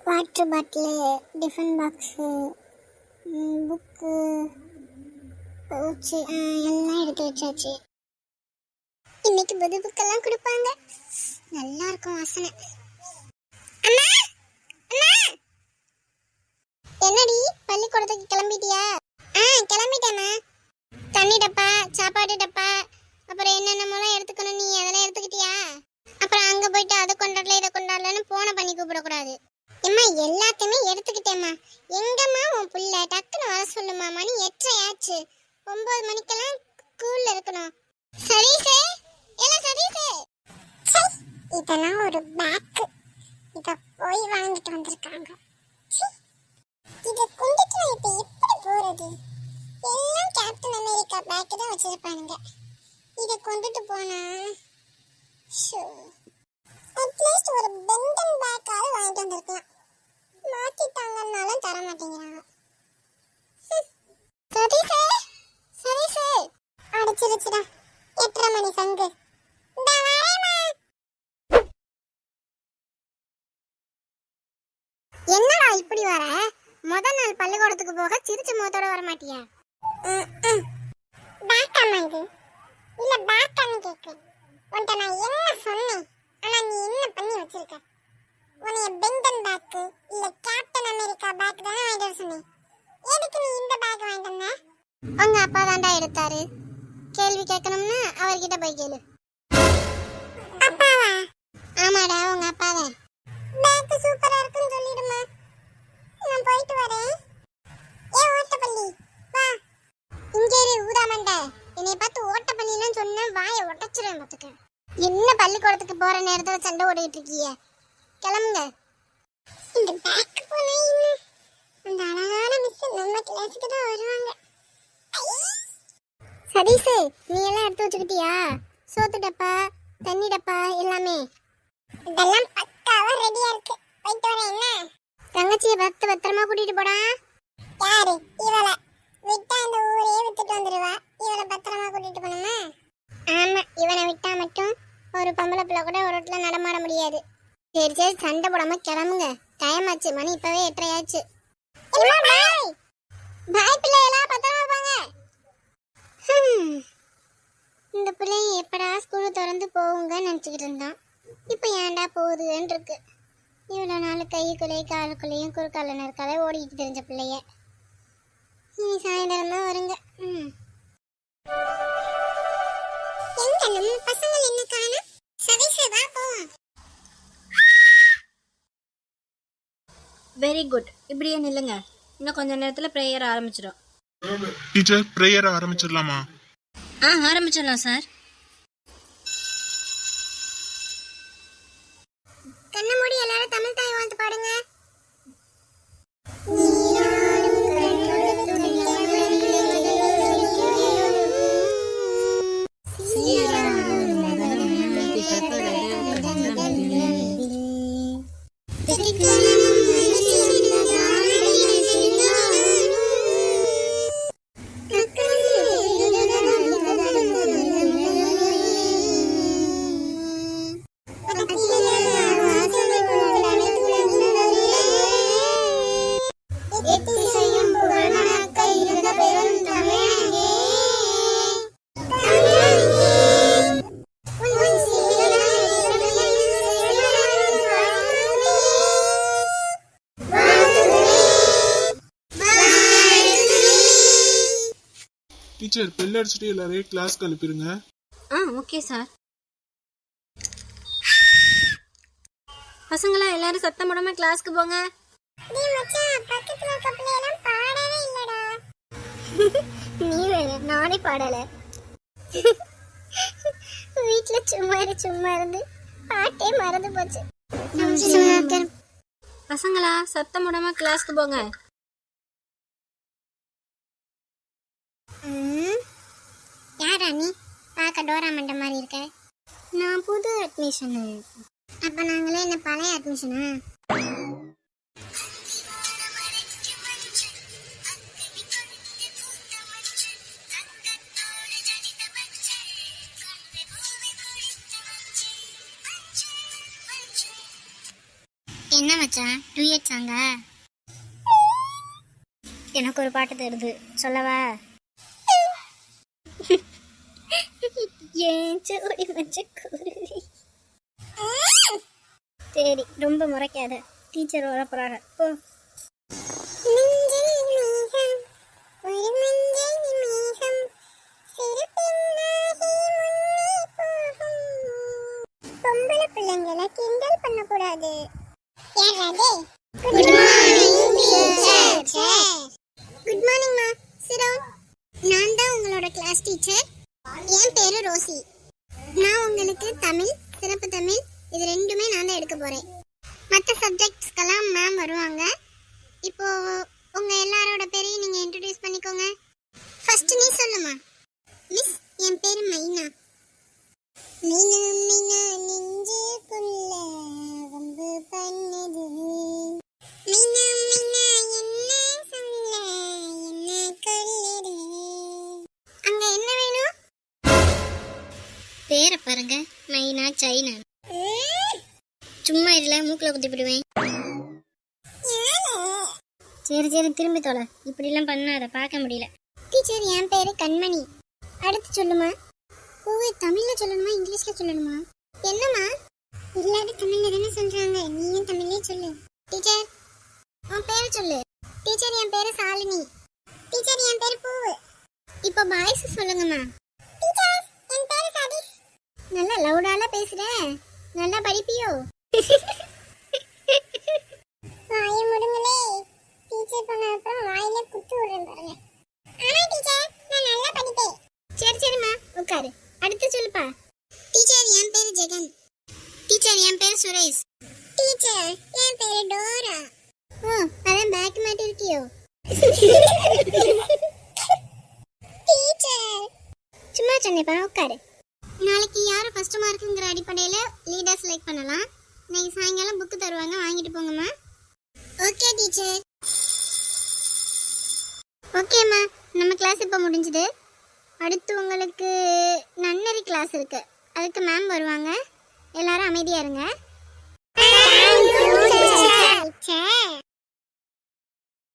Water bottle, tiffin box, book, pouch எல்லாம் எடுத்து வச்சாச்சு. இன்னைக்கு புது புக்கெல்லாம் கொடுப்பாங்க. நல்லா இருக்கும் வாசனை. அம்மா அம்மா, என்னடி பள்ளிக்கூடத்துக்கு கிளம்பிட்டியா? கிளம்பிட்டேம்மா. தண்ணி டப்பா, சாப்பாடு டப்பா, அப்புறம் என்னென்னமோலாம் எடுத்துக்கணும். நீ அதெல்லாம் எடுத்துக்கிட்டியா? அப்புறம் அங்கே போயிட்டு அதை கொண்டாடல இதை கொண்டாடலன்னு போனை பண்ணி கூப்பிடக்கூடாது. எம்மா எல்லாத்தையுமே எடுத்துக்கிட்டேம்மா. எங்கம்மா உன் புள்ள? டக்குன்னு வர சொல்லுமா. மணி 8:30 ஆச்சு. 9 மணிக்கெல்லாம் ஸ்கூல்ல இருக்கணும். சதீஷே, எல்லாம் சதீஷே. இதெல்லாம் ஒரு பேக். இத போய் வாங்கிட்டு வந்திருக்காங்க. இத கொண்டுட்டு இப்ப எப்படி போறது? எல்லாம் கேப்டன் அமெரிக்கா பேக் தான் வச்சிருப்பாங்க. இத கொண்டுட்டு போனா அட்லீஸ்ட் ஒரு பெண்டன் பேக்காவது வாங்கிட்டு வந்திருக்கலாம். மாத்திட்டாங்கன்னாலும் தர மாட்டேங்கிறாங்க. சதீஷே, சதீஷே, அடிச்சிருச்சுடா 8:30 மணி சங்கு. என்னடா இப்படி வர? முதல் நாள் பள்ளிக்கூடத்துக்கு போக சிரிச்ச முகத்தோட வர மாட்டியா? பேக்காமா இது? இல்ல பேக்கான்னு கேட்க. உன்கிட்ட நான் என்ன சொன்னேன்? ஆனா நீ என்ன பண்ணி வச்சிருக்க? உன்னைய பெண்டன் பேக் இல்ல கேப்டன் அமெரிக்கா பேக் தானே வாங்கிட்டு வர சொன்னேன். எதுக்கு நீ இந்த பேக் வாங்கிட்டு வந்த? உங்க அப்பா தாண்டா எடுத்தாரு. கேள்வி கேட்கணும்னா அவர்கிட்ட போய் கேளு. அப்பாவா? ஆமாடா, உங்க அப்பாவே. பேக் சூப்பரா இருக்குன்னு சொல்லிடுமா. நான் போயிட்டு வரேன். ஏ ஓட்டப்பள்ளி வா. இங்க இரு ஊதாமண்ட. என்னை பார்த்து ஓட்டப்பள்ளின்னு சொன்னா வாயை உடைச்சிருவேன் பாத்துக்க. என்ன பள்ளிக்கூடத்துக்கு போற நேரத்துல சண்டை ஓடிட்டு இருக்கீங்க? கிளம்புங்க. இந்த பேக் போனா இன்னும் அந்த அழகான மிஸ் நம்ம கிளாஸுக்கு தான் வருவாங்க. சதீஷ், நீ எல்லாம் எடுத்து வச்சுக்கிட்டியா? சோத்து டப்பா, தண்ணி டப்பா எல்லாமே? இதெல்லாம் பக்காவா ரெடியா இருக்கு. போயிட்டு வரேன். என்ன தங்கச்சியை பத்திரமா கூட்டிட்டு போடா. யாரு இவள? விட்டா இந்த ஊரே வித்துட்டு வந்துடுவா. இவளை பத்திரமா கூட்டிட்டு போனோமா? ஆமா, இவனை விட்டா மட்டும் ஒரு பொம்பளை பிள்ளை கூட ஒரு இடத்துல நடமாட முடியாது. சரி சரி, சண்டை போடாம கிளம்புங்க. டைம் ஆச்சு, மணி இப்பவே 8:30 ஆச்சு. பாய் பிள்ளைகளா, பத்திரமா போங்க. இந்த பிள்ளைங்க எப்படா ஸ்கூல் திறந்து போகுங்கன்னு நினச்சிக்கிட்டு இருந்தான். இப்போ ஏன்டா போகுதுன்னு இருக்கு. இவ்வளோ நாள் கைக்குள்ளேயும் காலுக்குள்ளேயும் குறுக்கால நெருக்கால ஓடிக்கிட்டு தெரிஞ்ச பிள்ளைய நீ சாயந்தரம் தான் வருங்க. நம்ம பசங்க என்ன காணோம்? சதீஷ் வா போவோம். Very good. இப்படியே நில்லுங்க. இன்னும் கொஞ்ச நேரத்தில் ப்ரேயர் ஆரம்பிச்சிடும். டீச்சர், ப்ரேயர் ஆரம்பிச்சிடலாமா? ஆரம்பிச்சிடலாம் சார். கண்ணை மூடி எல்லாரும் தமிழ் தாய் வாழ்த்து பாடுங்க. டீச்சர், பெல் அடிச்சுட்டு எல்லாரையும் கிளாஸ்க்கு அனுப்பிடுங்க. Okay sir. பசங்களா எல்லாரும் சத்தம் போடாம கிளாஸ்க்கு போங்க. டேய் மச்சான், பக்கத்துல இருக்க பிள்ளையெல்லாம் பாடவே இல்லடா. நீ வேற, நானே பாடல. வீட்ல சும்மா இருந்து பாட்டே மறந்து போச்சு. பசங்களா சத்தம் போடாம கிளாஸ்க்கு போங்க. யாரா நீ? பார்க்க டோரா மண்ட மாதிரி இருக்க. நான் புது அட்மிஷனு. அப்ப நாங்களே என்ன பழைய அட்மிஷனா? என்ன மச்சான் டூயட் சாங்கா? எனக்கு ஒரு பாட்டு தருது சொல்லவா? ஏன் சோடி மச்ச குருவி. சரி ரொம்ப முறைக்காத, டீச்சர் வர போறாங்க போ. பொம்பளை பிள்ளைங்களை கிண்டல் பண்ணக்கூடாது. குட் மார்னிங் மா. Sit down. நான் தான் உங்களோட கிளாஸ் டீச்சர். என் பேரு ரோசி. நான் உங்களுக்கு தமிழ், சிறப்பு தமிழ் இது ரெண்டுமே நான் தான் எடுக்க போறேன். மற்ற சப்ஜெக்ட்ஸ்க்கெல்லாம் மேம் வருவாங்க. இப்போ உங்க எல்லாரோட பேரையும் நீங்க இன்ட்ரோடியூஸ் பண்ணிக்கோங்க. ஃபர்ஸ்ட் நீ சொல்லுமா. மிஸ், என் பேரு மைனா. மைனா மைனா நெஞ்சுக்குள்ள வம்பு பண்ணுது. மைனா மைனா என்ன சொல்ல என்ன கொல்லுது. அங்க என்ன வேணும்? பேரை பாருங்க, மைனா சைனா. சும்மா இல்ல, மூக்கில் குத்தி விடுவேன். சரி சரி திரும்பி தொலை, இப்படிலாம் பண்ணாத, பார்க்க முடியல. டீச்சர் என் பேரு கண்மணி. அடுத்து சொல்லுமா. ஓ, தமிழ்ல சொல்லணுமா இங்கிலீஷ்ல சொல்லணுமா? என்னம்மா எல்லாரும் தமிழ்ல தானே சொல்றாங்க, நீயும் தமிழ்லயே சொல்லு. டீச்சர் உன் பேரு சொல்லு. டீச்சர் என் பேரு சாலினி. டீச்சர் என் பேரு பூவு. இப்போ பாய்ஸ் சொல்லுங்கம்மா. டீச்சர் என் பேரு சதீஷ். நல்லா லவுடால பேசுற, நல்லா படிப்பியோ? வாயை முடுங்களே. டீச்சர் பண்ண அப்புறம் வாயில குத்து விடுறேன் பாருங்க. ஆமா டீச்சர், நான் நல்லா படிப்பேன். சரி சரிம்மா உட்காரு. அடுத்து சொல்லுப்பா. டீச்சர் என் பேரு ஜெகன். டீச்சர் என் பேரு சுரேஷ். டீச்சர் என் பேரு டோரா. ஓ, அதான் பேக் மாட்டி இருக்கியோ? டீச்சர் சும்மா சொன்னேப்பா, உட்காரு. நாளைக்கு யாரு ஃபர்ஸ்ட் மார்க்குங்கிற அடிப்படையில லீடர் செலக்ட் பண்ணலாம். இன்னைக்கு சாயங்காலம் புக்கு தருவாங்க, வாங்கிட்டு போங்கம்மா. Okay teacher. ஓகேம்மா, நம்ம கிளாஸ் இப்போ முடிஞ்சுது. அடுத்து உங்களுக்கு நன்னறி கிளாஸ் இருக்கு, அதுக்கு மேம் வருவாங்க. எல்லாரும் அமைதியா இருங்க.